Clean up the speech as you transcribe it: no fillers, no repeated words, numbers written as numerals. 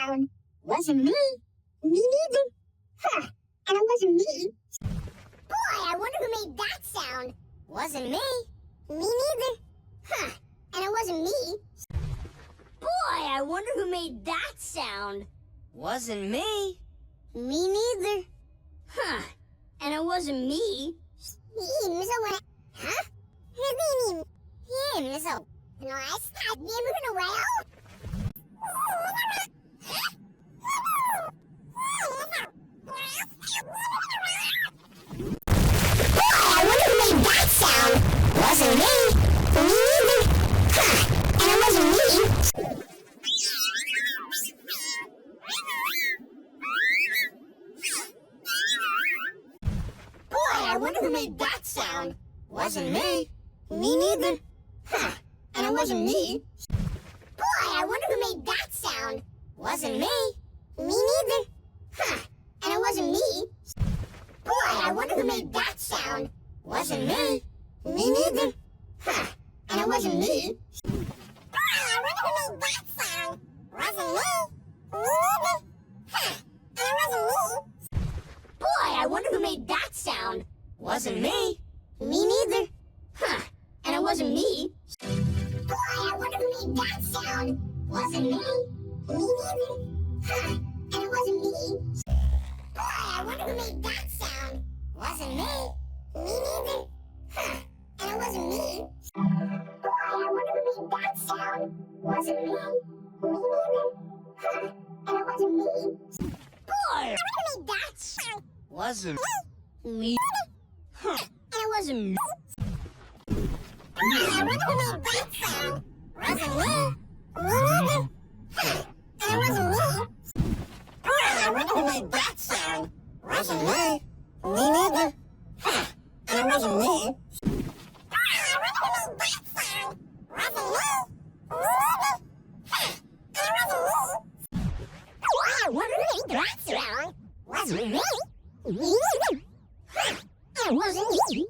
sound? Wasn't me. Me neither. Huh. And it wasn't me. Boy, I wonder who made that sound. Wasn't me. Me neither. Huh. And it wasn't me. Boy, I wonder who made that sound. Wasn't me. Me neither. Huh. And it wasn't me. Huh? I wonder who made that sound. Wasn't me. Me neither. Huh. And it wasn't me. Boy, I wonder who made that sound. Wasn't me. Me neither. Huh. And it wasn't me. Boy, I wonder who made that sound. Wasn't me. Me neither. Huh. And it wasn't me. Boy, I wonder who made that sound. Wasn't me. Me neither. Huh. And it wasn't me. Boy, I wonder who made that sound. Wasn't me. Me neither. Huh. And it wasn't me. Boy, I wonder who made that sound. Wasn't me. Me neither. Huh. And it wasn't me. Boy, I wonder who made that sound. Wasn't me. Me neither. Huh. And it wasn't me. Boy, I wonder who made that sound. Wasn't me. Me neither. Huh. And it wasn't me. Boy, I wonder who made that sound. Wasn't me. Me neither. Huh. And it wasn't me. Boy, I wonder who made that sound. Wasn't Me. Huh. And it wasn't me. I wonder who made that sound. Wasn't me. Me neither. Huh. And it wasn't me. I wonder who made that sound. Wasn't me. Me neither. Huh. And it wasn't me. I wonder who made that sound. Wasn't me. Me neither. Huh. And it wasn't me. I wonder who made that sound. Wasn't me. Me neither. Huh. And it wasn't me.